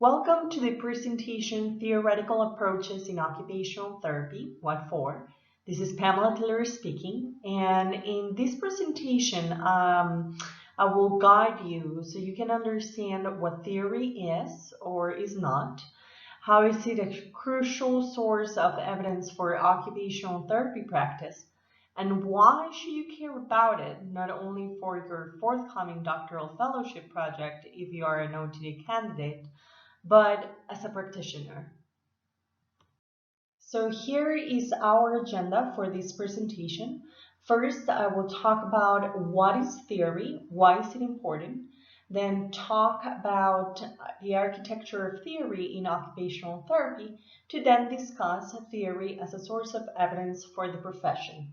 Welcome to the presentation Theoretical Approaches in Occupational Therapy, What For? This is Pamela Tiller speaking, and in this presentation, I will guide you so you can understand what theory is or is not, how is it a crucial source of evidence for occupational therapy practice, and why should you care about it, not only for your forthcoming doctoral fellowship project if you are an OT candidate, but as a practitioner. So here is our agenda for this presentation. First, I will talk about what is theory, why is it important, then talk about the architecture of theory in occupational therapy, to then discuss theory as a source of evidence for the profession.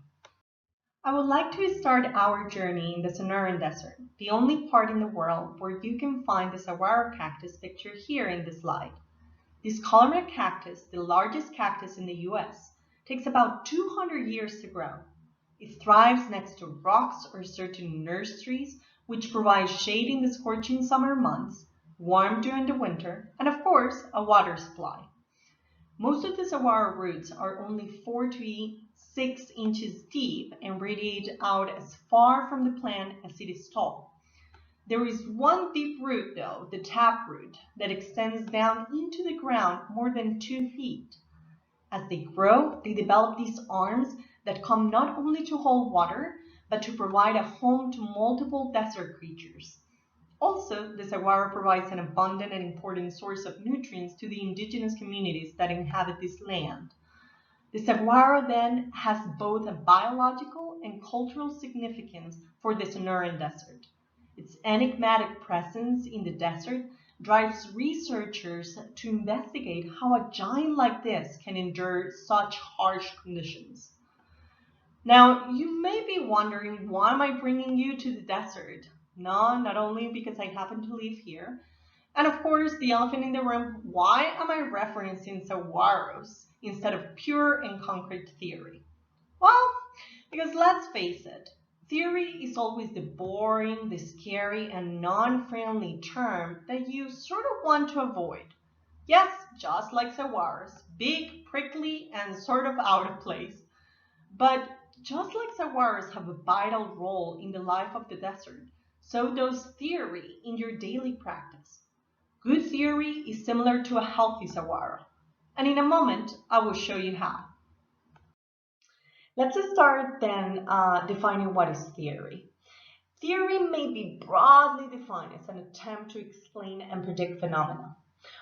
I would like to start our journey in the Sonoran Desert, the only part in the world where you can find the saguaro cactus pictured here in the slide. This columnar cactus, the largest cactus in the US, takes about 200 years to grow. It thrives next to rocks or certain nurseries, which provide shade in the scorching summer months, warm during the winter, and of course, a water supply. Most of the saguaro roots are only 4 to 6 inches deep and radiate out as far from the plant as it is tall. There is one deep root, though, the taproot, that extends down into the ground more than 2 feet. As they grow, they develop these arms that come not only to hold water, but to provide a home to multiple desert creatures. Also, the saguaro provides an abundant and important source of nutrients to the indigenous communities that inhabit this land. The saguaro then has both a biological and cultural significance for the Sonoran Desert. Its enigmatic presence in the desert drives researchers to investigate how a giant like this can endure such harsh conditions. Now, you may be wondering, why am I bringing you to the desert? No, not only because I happen to live here, and of course, the elephant in the room, why am I referencing saguaros instead of pure and concrete theory? Well, because let's face it, theory is always the boring, the scary, and non-friendly term that you sort of want to avoid. Yes, just like saguaros, big, prickly, and sort of out of place. But just like saguaros have a vital role in the life of the desert, so does theory in your daily practice. Good theory is similar to a healthy saguaro, and in a moment, I will show you how. Let's start then defining what is theory. Theory may be broadly defined as an attempt to explain and predict phenomena.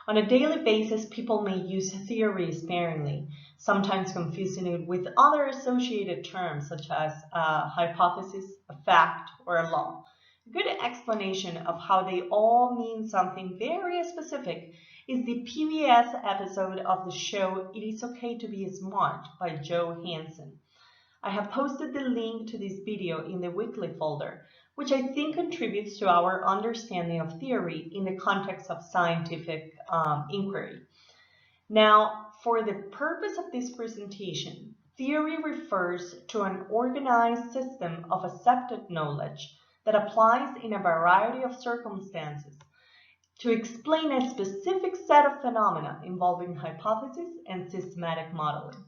On a daily basis, people may use theory sparingly, sometimes confusing it with other associated terms such as a hypothesis, a fact, or a law. A good explanation of how they all mean something very specific is the PBS episode of the show It Is Okay to Be Smart by Joe Hansen. I have posted the link to this video in the weekly folder, which I think contributes to our understanding of theory in the context of scientific inquiry. Now, for the purpose of this presentation, theory refers to an organized system of accepted knowledge that applies in a variety of circumstances to explain a specific set of phenomena involving hypothesis and systematic modeling.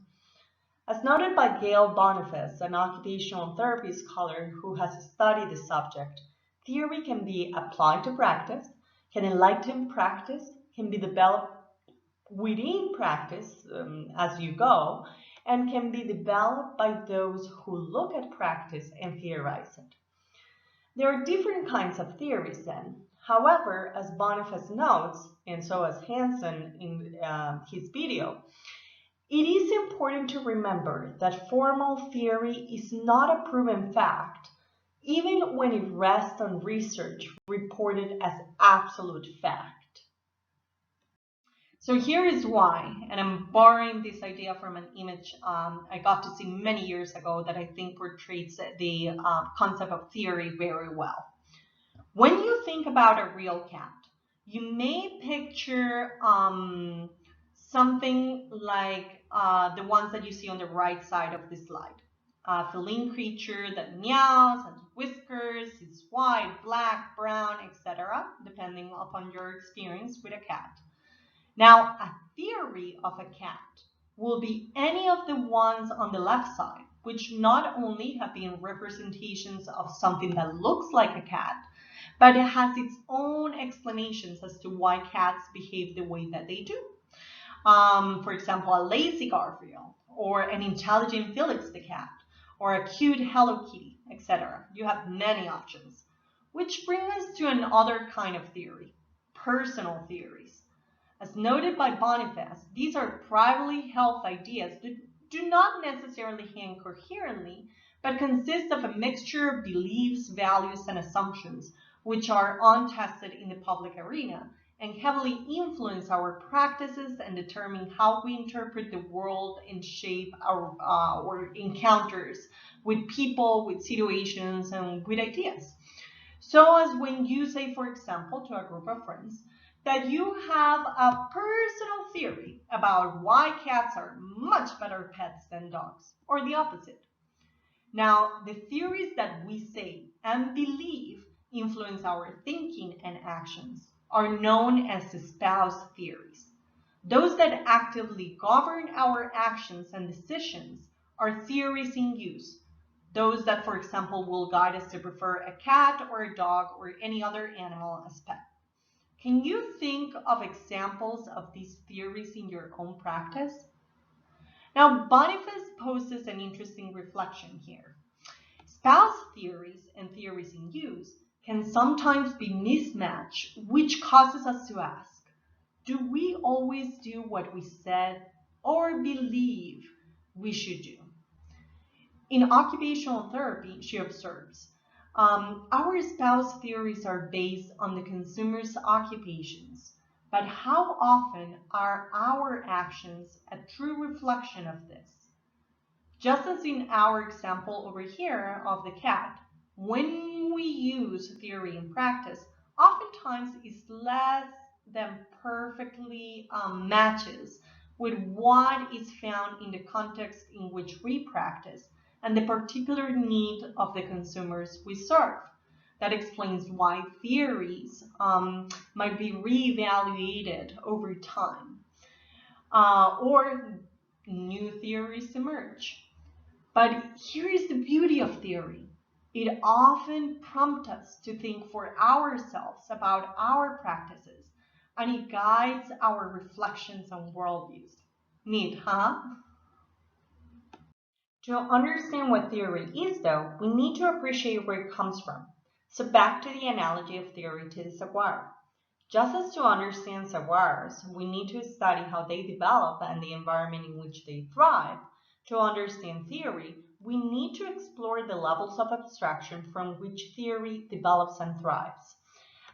As noted by Gail Boniface, an occupational therapy scholar who has studied the subject, theory can be applied to practice, can enlighten practice, can be developed within practice as you go, and can be developed by those who look at practice and theorize it. There are different kinds of theories then. However, as Boniface notes, and so as Hansen in his video, it is important to remember that formal theory is not a proven fact, even when it rests on research reported as absolute fact. So here is why, and I'm borrowing this idea from an image I got to see many years ago that I think portrays the concept of theory very well. When you think about a real cat, you may picture something like the ones that you see on the right side of the slide. A feline creature that meows, has whiskers, is white, black, brown, etc., depending upon your experience with a cat. Now, a theory of a cat will be any of the ones on the left side, which not only have been representations of something that looks like a cat, but it has its own explanations as to why cats behave the way that they do. For example, a lazy Garfield, or an intelligent Felix the cat, or a cute Hello Kitty, etc. You have many options. Which brings us to another kind of theory, personal theories. As noted by Boniface, these are privately held ideas that do not necessarily hang coherently, but consist of a mixture of beliefs, values, and assumptions, which are untested in the public arena and heavily influence our practices and determine how we interpret the world and shape our encounters with people, with situations, and with ideas. So as when you say, for example, to a group of friends, that you have a personal theory about why cats are much better pets than dogs, or the opposite. Now, the theories that we say and believe influence our thinking and actions are known as espoused theories. Those that actively govern our actions and decisions are theories in use. Those that, for example, will guide us to prefer a cat or a dog or any other animal as pet. Can you think of examples of these theories in your own practice? Now, Boniface poses an interesting reflection here. Spouse theories and theories in use can sometimes be mismatched, which causes us to ask, do we always do what we said or believe we should do? In occupational therapy, she observes, our spouse theories are based on the consumer's occupations, but how often are our actions a true reflection of this? Just as in our example over here of the cat, when we use theory in practice, oftentimes it's less than perfectly matches with what is found in the context in which we practice and the particular need of the consumers we serve. That explains why theories might be reevaluated over time or new theories emerge. But here is the beauty of theory. It often prompts us to think for ourselves about our practices, and it guides our reflections on worldviews. Neat, huh? To understand what theory is, though, we need to appreciate where it comes from. So back to the analogy of theory to the saguaro. Just as to understand saguaros, we need to study how they develop and the environment in which they thrive. To understand theory, we need to explore the levels of abstraction from which theory develops and thrives.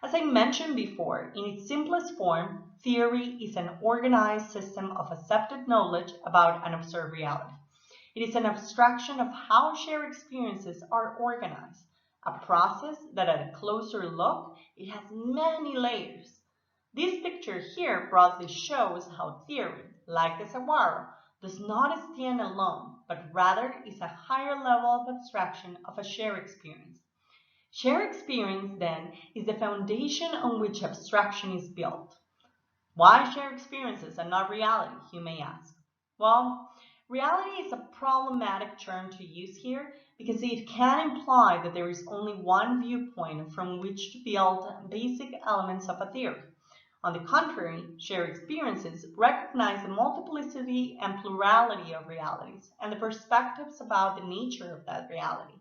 As I mentioned before, in its simplest form, theory is an organized system of accepted knowledge about an observed reality. It is an abstraction of how shared experiences are organized, a process that at a closer look, it has many layers. This picture here broadly shows how theory, like the saguaro, does not stand alone, but rather is a higher level of abstraction of a shared experience. Shared experience, then, is the foundation on which abstraction is built. Why share experiences and not reality, you may ask? Well, reality is a problematic term to use here because it can imply that there is only one viewpoint from which to build basic elements of a theory. On the contrary, shared experiences recognize the multiplicity and plurality of realities and the perspectives about the nature of that reality.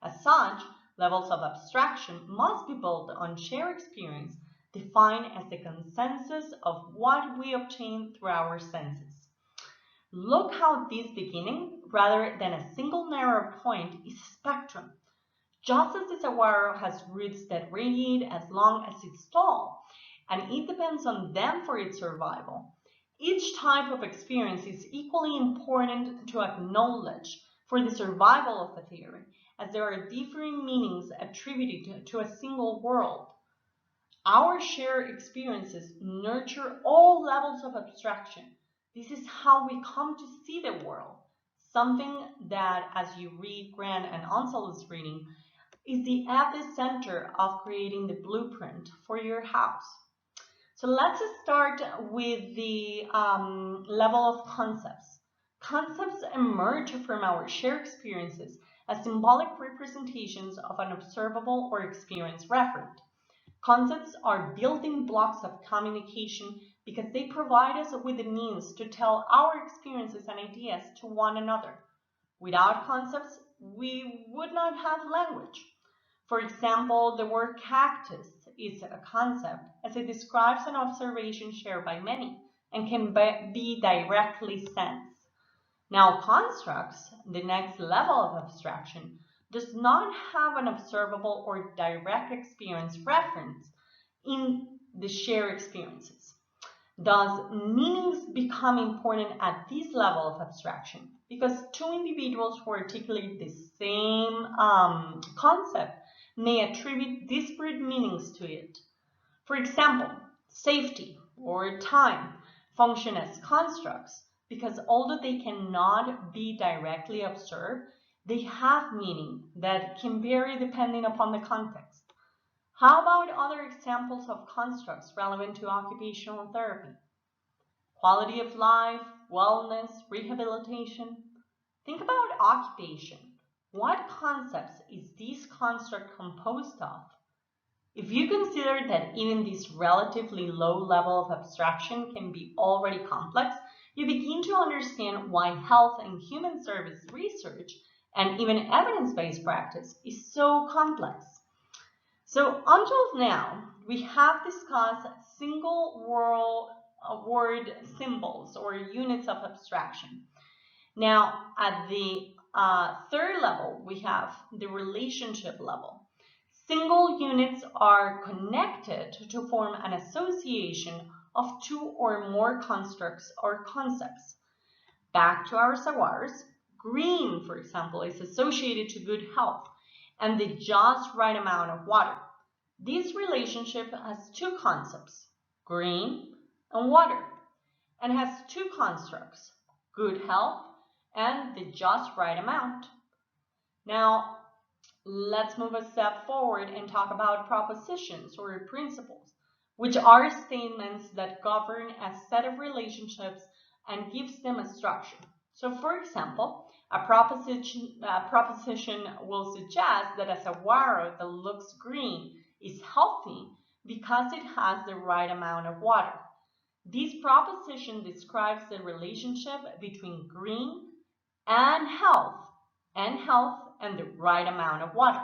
As such, levels of abstraction must be built on shared experience defined as the consensus of what we obtain through our senses. Look how this beginning, rather than a single narrow point, is a spectrum. Just as the saguaro has roots that radiate as long as it's tall, and it depends on them for its survival. Each type of experience is equally important to acknowledge for the survival of a theory, as there are differing meanings attributed to a single world. Our shared experiences nurture all levels of abstraction. This is how we come to see the world, something that, as you read Grant and Ansel's reading, is the epicenter of creating the blueprint for your house. So let's start with the level of concepts. Concepts emerge from our shared experiences as symbolic representations of an observable or experienced referent. Concepts are building blocks of communication because they provide us with the means to tell our experiences and ideas to one another. Without concepts, we would not have language. For example, the word cactus is a concept as it describes an observation shared by many and can be directly sensed. Now, constructs, the next level of abstraction, does not have an observable or direct experience reference in the shared experiences. Thus, meanings become important at this level of abstraction because two individuals who articulate the same concept may attribute disparate meanings to it. For example, safety or time function as constructs because although they cannot be directly observed, they have meaning that can vary depending upon the context. How about other examples of constructs relevant to occupational therapy? Quality of life, wellness, rehabilitation. Think about occupation. What concepts is this construct composed of? If you consider that even this relatively low level of abstraction can be already complex, you begin to understand why health and human service research and even evidence-based practice is so complex. So until now, we have discussed single word symbols or units of abstraction. Now, at the third level, we have the relationship level. Single units are connected to form an association of two or more constructs or concepts. Back to our saguaros, green, for example, is associated to good health and the just right amount of water. This relationship has two concepts, green and water, and has two constructs, good health and the just right amount. Now, let's move a step forward and talk about propositions or principles, which are statements that govern a set of relationships and gives them a structure. So for example, a proposition will suggest that a saguaro that looks green is healthy because it has the right amount of water. This proposition describes the relationship between green and health and the right amount of water.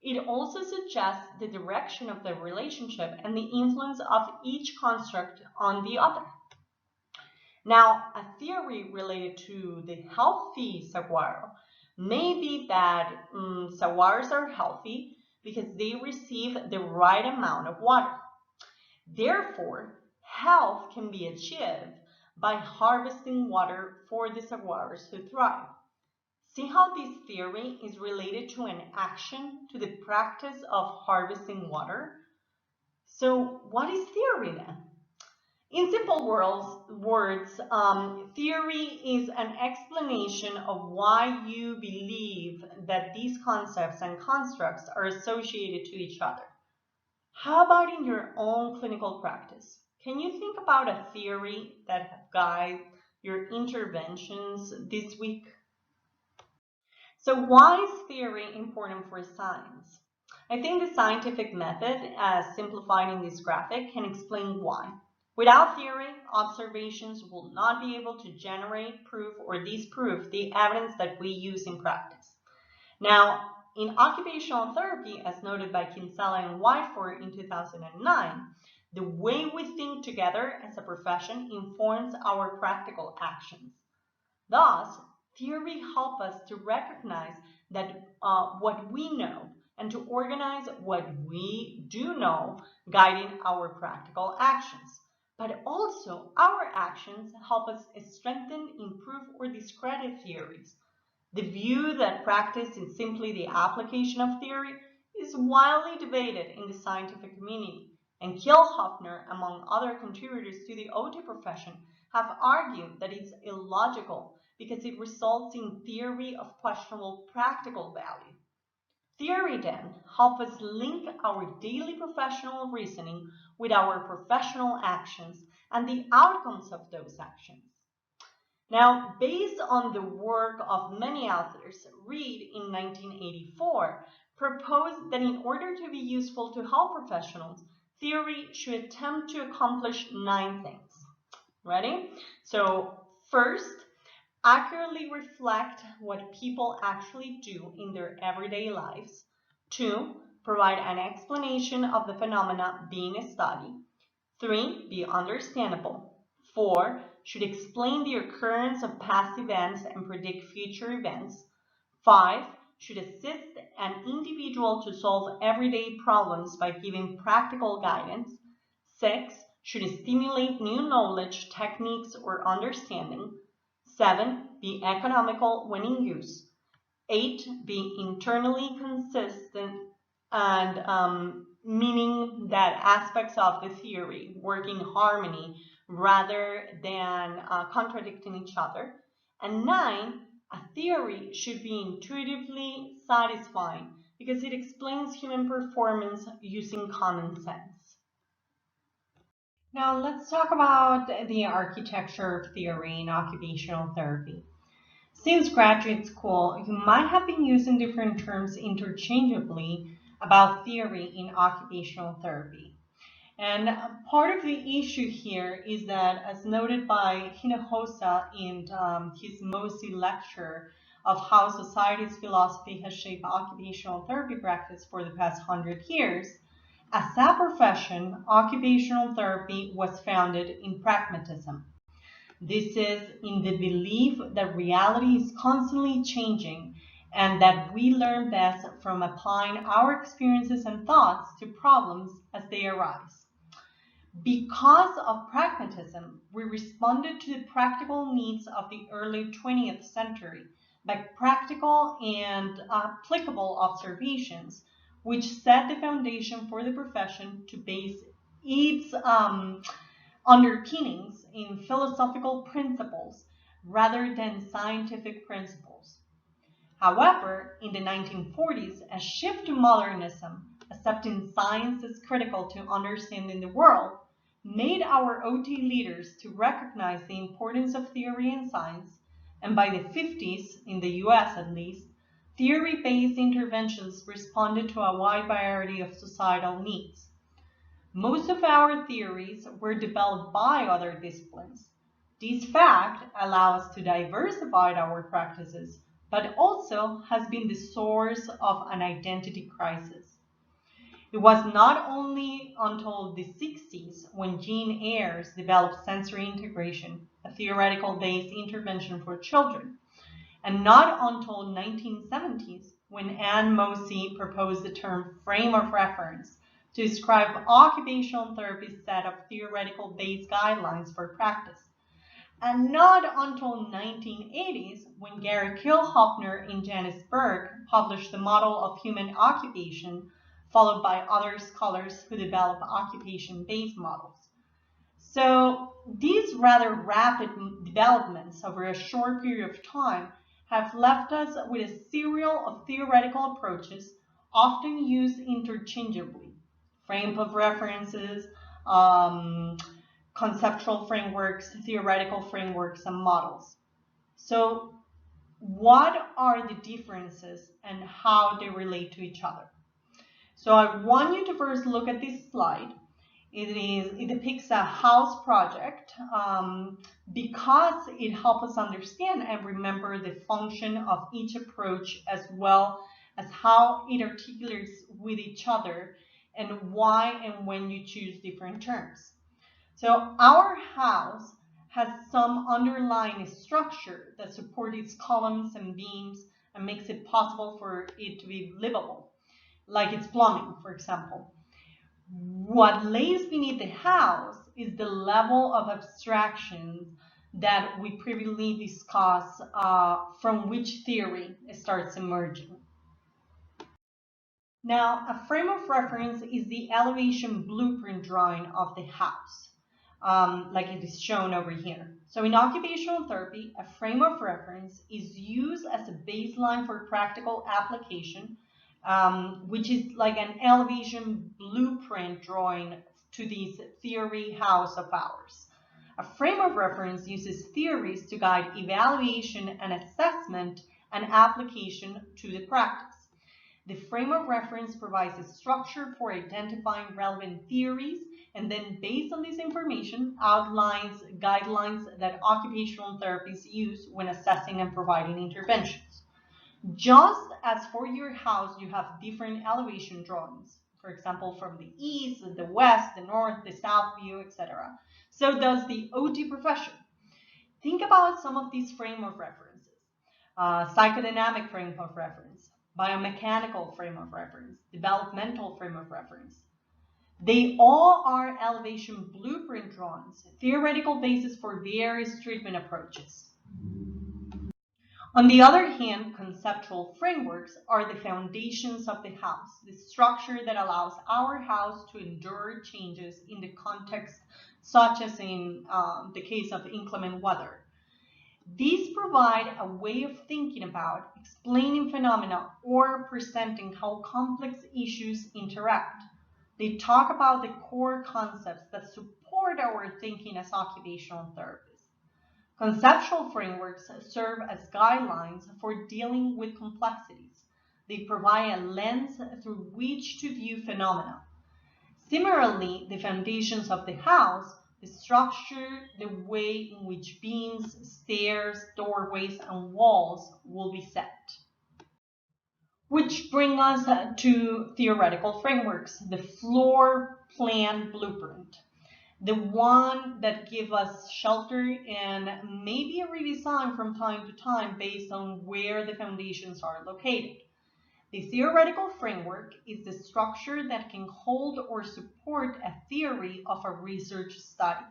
It also suggests the direction of the relationship and the influence of each construct on the other. Now, a theory related to the healthy saguaro may be that saguaros are healthy because they receive the right amount of water. Therefore, health can be achieved by harvesting water for the saguaros who thrive. See how this theory is related to an action, to the practice of harvesting water? So what is theory then? In simple words, theory is an explanation of why you believe that these concepts and constructs are associated to each other. How about in your own clinical practice? Can you think about a theory that guides your interventions this week? So why is theory important for science? I think the scientific method, as simplified in this graphic, can explain why. Without theory, observations will not be able to generate, prove, or disprove the evidence that we use in practice. Now, in occupational therapy, as noted by Kinsella and Whiteford in 2009, the way we think together as a profession informs our practical actions. Thus, theory helps us to recognize that what we know and to organize what we do know, guiding our practical actions. But also, our actions help us strengthen, improve, or discredit theories. The view that practice is simply the application of theory is widely debated in the scientific community, and Kielhofner, among other contributors to the OT profession, have argued that it's illogical because it results in theory of questionable practical value. Theory then helps us link our daily professional reasoning with our professional actions and the outcomes of those actions. Now, based on the work of many authors, Reed in 1984 proposed that in order to be useful to health professionals, theory should attempt to accomplish 9 things. Ready? So, first, accurately reflect what people actually do in their everyday lives. 2, provide an explanation of the phenomena being studied. 3, be understandable. 4, should explain the occurrence of past events and predict future events. 5, should assist an individual to solve everyday problems by giving practical guidance. 6, should stimulate new knowledge, techniques, or understanding. 7, be economical when in use. 8, be internally consistent and meaning that aspects of the theory work in harmony rather than contradicting each other. And 9, a theory should be intuitively satisfying because it explains human performance using common sense. Now let's talk about the architecture of theory in occupational therapy. Since graduate school, you might have been using different terms interchangeably about theory in occupational therapy. And part of the issue here is that, as noted by Hinojosa in his MOSI lecture of how society's philosophy has shaped occupational therapy practice for the past 100 years, as a profession, occupational therapy was founded in pragmatism. This is in the belief that reality is constantly changing and that we learn best from applying our experiences and thoughts to problems as they arise. Because of pragmatism, we responded to the practical needs of the early 20th century by practical and applicable observations, which set the foundation for the profession to base its underpinnings in philosophical principles rather than scientific principles. However, in the 1940s, a shift to modernism, accepting science as critical to understanding the world, made our OT leaders to recognize the importance of theory and science, and by the 50s, in the US at least, theory-based interventions responded to a wide variety of societal needs. Most of our theories were developed by other disciplines. This fact allows us to diversify our practices, but also has been the source of an identity crisis. It was not only until the 60s when Jean Ayres developed sensory integration, a theoretical-based intervention for children, and not until 1970s when Anne Mosey proposed the term frame of reference to describe occupational therapy's set of theoretical-based guidelines for practice. And not until 1980s when Gary Kilhoffner and Janice Berg published the model of human occupation, followed by other scholars who developed occupation-based models. So these rather rapid developments over a short period of time have left us with a serial of theoretical approaches often used interchangeably. Frame of references, conceptual frameworks, theoretical frameworks, and models. So what are the differences and how they relate to each other? So I want you to first look at this slide. It depicts a house project because it helps us understand and remember the function of each approach as well as how it articulates with each other and why and when you choose different terms. So our house has some underlying structure that supports its columns and beams and makes it possible for it to be livable, like its plumbing, for example. What lays beneath the house is the level of abstraction that we previously discussed from which theory starts emerging. Now, a frame of reference is the elevation blueprint drawing of the house, like it is shown over here. So in occupational therapy, a frame of reference is used as a baseline for practical application which is like an elevation blueprint drawing to this theory house of ours. A frame of reference uses theories to guide evaluation and assessment and application to the practice. The frame of reference provides a structure for identifying relevant theories and then, based on this information, outlines guidelines that occupational therapists use when assessing and providing interventions. Just as for your house, you have different elevation drawings, for example, from the east, the west, the north, the south view, etc. So does the OT profession. Think about some of these frame of references. Psychodynamic frame of reference, biomechanical frame of reference, developmental frame of reference. They all are elevation blueprint drawings, theoretical basis for various treatment approaches. On the other hand, conceptual frameworks are the foundations of the house, the structure that allows our house to endure changes in the context, such as in the case of inclement weather. These provide a way of thinking about, explaining phenomena, or presenting how complex issues interact. They talk about the core concepts that support our thinking as occupational therapists. Conceptual frameworks serve as guidelines for dealing with complexities. They provide a lens through which to view phenomena. Similarly, the foundations of the house, the structure, the way in which beams, stairs, doorways, and walls will be set. Which bring us to theoretical frameworks, the floor plan blueprint. The one that give us shelter and maybe a redesign from time to time based on where the foundations are located. The theoretical framework is the structure that can hold or support a theory of a research study.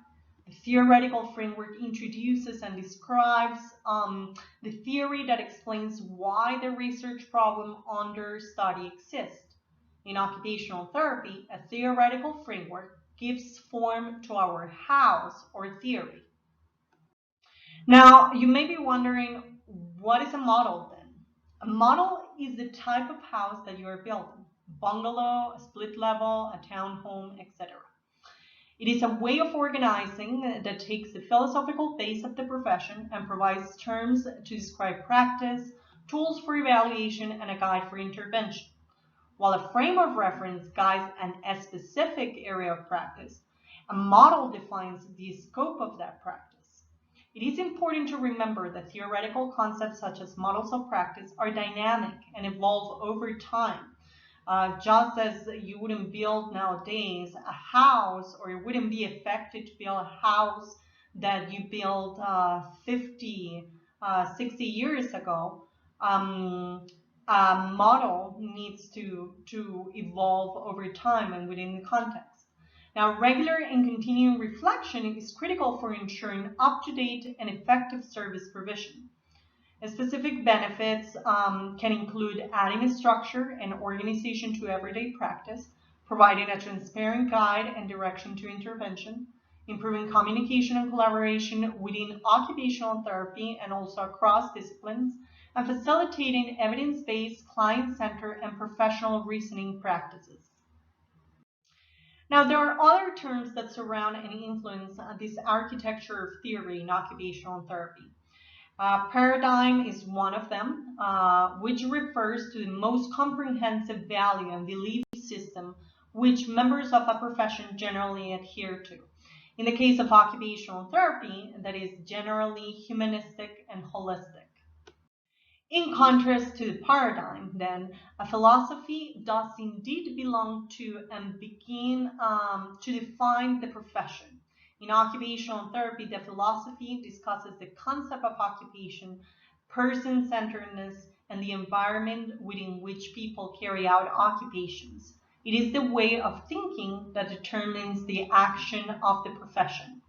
The theoretical framework introduces and describes the theory that explains why the research problem under study exists. In occupational therapy, a theoretical framework gives form to our house or theory. Now, you may be wondering, what is a model then? A model is the type of house that you are building, bungalow, a split level, a townhome, etc. It is a way of organizing that takes the philosophical base of the profession and provides terms to describe practice, tools for evaluation, and a guide for intervention. While a frame of reference guides a specific area of practice, a model defines the scope of that practice. It is important to remember that theoretical concepts such as models of practice are dynamic and evolve over time. Just as you wouldn't build nowadays a house, or it wouldn't be effective to build a house that you built 50, 60 years ago, a model needs to evolve over time and within the context. Now, regular and continuing reflection is critical for ensuring up-to-date and effective service provision. Specific benefits can include adding a structure and organization to everyday practice, providing a transparent guide and direction to intervention, improving communication and collaboration within occupational therapy and also across disciplines, and facilitating evidence-based, client-centered, and professional reasoning practices. Now, there are other terms that surround and influence this architecture of theory in occupational therapy. Paradigm is one of them, which refers to the most comprehensive value and belief system which members of a profession generally adhere to. In the case of occupational therapy, that is generally humanistic and holistic. In contrast to the paradigm, then, a philosophy does indeed belong to and begin to define the profession. In occupational therapy, the philosophy discusses the concept of occupation, person-centeredness, and the environment within which people carry out occupations. It is the way of thinking that determines the action of the profession.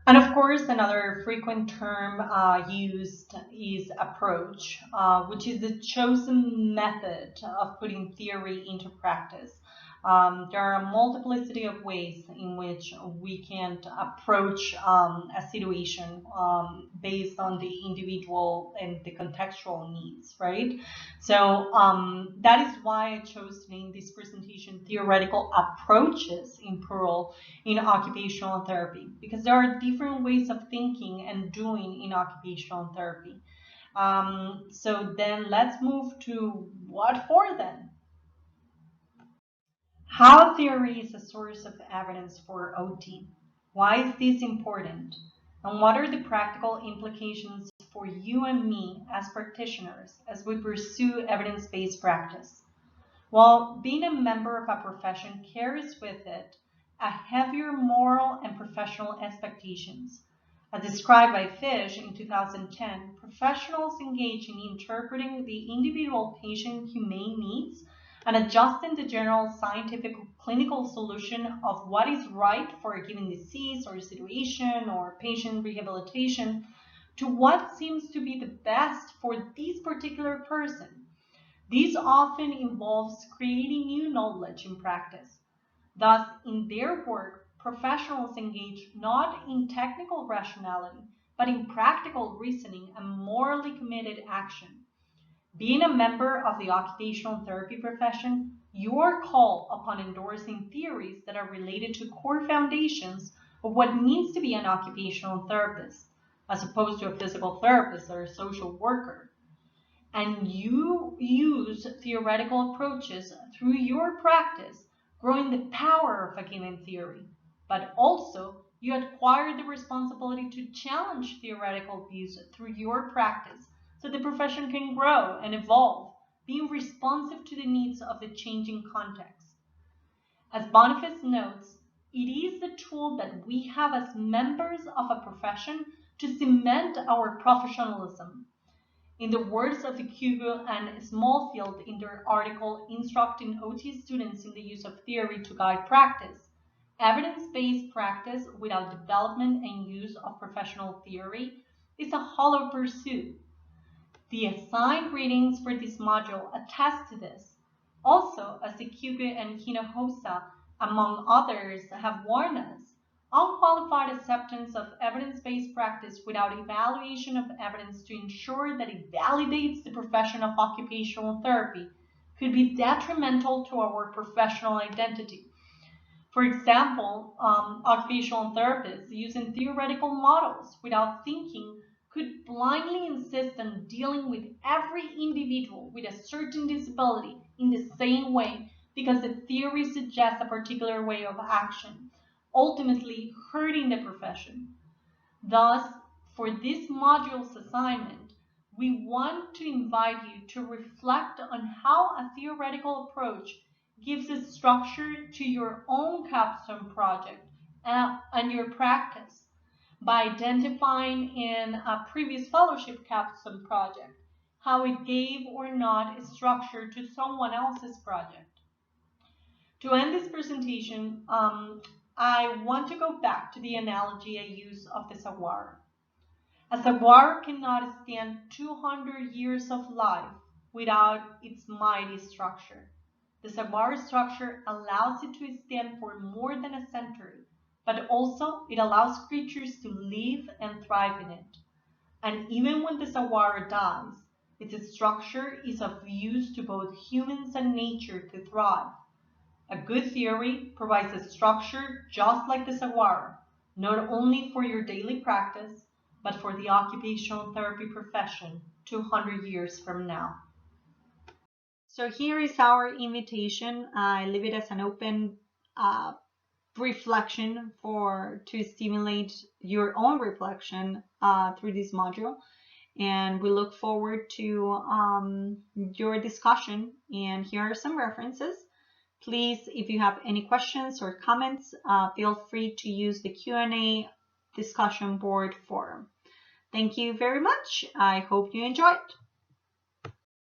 And of course, another frequent term used is approach, which is the chosen method of putting theory into practice. There are a multiplicity of ways in which we can approach a situation based on the individual and the contextual needs, right? So that is why I chose to name this presentation Theoretical Approaches in Plural in Occupational Therapy, because there are different ways of thinking and doing in occupational therapy. So then let's move to what for then? How theory is a source of evidence for OT. Why is this important? And what are the practical implications for you and me as practitioners as we pursue evidence-based practice? Well, being a member of a profession carries with it a heavier moral and professional expectations. As described by Fish in 2010, professionals engage in interpreting the individual patient humane needs and adjusting the general scientific clinical solution of what is right for a given disease or situation or patient rehabilitation to what seems to be the best for this particular person. This often involves creating new knowledge in practice. Thus, in their work, professionals engage not in technical rationality, but in practical reasoning and morally committed action. Being a member of the occupational therapy profession, you are called upon endorsing theories that are related to core foundations of what means to be an occupational therapist, as opposed to a physical therapist or a social worker. And you use theoretical approaches through your practice, growing the power of a given theory. But also, you acquire the responsibility to challenge theoretical views through your practice so the profession can grow and evolve, being responsive to the needs of the changing context. As Boniface notes, it is the tool that we have as members of a profession to cement our professionalism. In the words of Kugel and Smallfield in their article Instructing OT Students in the Use of Theory to Guide Practice, evidence-based practice without development and use of professional theory is a hollow pursuit. The assigned readings for this module attest to this. Also, as Kugel and Hinojosa, among others, have warned us, unqualified acceptance of evidence-based practice without evaluation of evidence to ensure that it validates the profession of occupational therapy could be detrimental to our professional identity. For example, occupational therapists using theoretical models without thinking could blindly insist on dealing with every individual with a certain disability in the same way because the theory suggests a particular way of action, ultimately hurting the profession. Thus, for this module's assignment, we want to invite you to reflect on how a theoretical approach gives a structure to your own capstone project and your practice by identifying in a previous fellowship capstone project how it gave or not a structure to someone else's project. To end this presentation, I want to go back to the analogy I use of the saguaro. A saguaro cannot stand 200 years of life without its mighty structure. The saguaro structure allows it to stand for more than a century, but also it allows creatures to live and thrive in it. And even when the saguaro dies, its structure is of use to both humans and nature to thrive. A good theory provides a structure just like the saguaro, not only for your daily practice, but for the occupational therapy profession 200 years from now. So here is our invitation. I leave it as an open reflection to stimulate your own reflection through this module. And we look forward to your discussion. And here are some references. Please, if you have any questions or comments, feel free to use the Q&A discussion board forum. Thank you very much. I hope you enjoyed.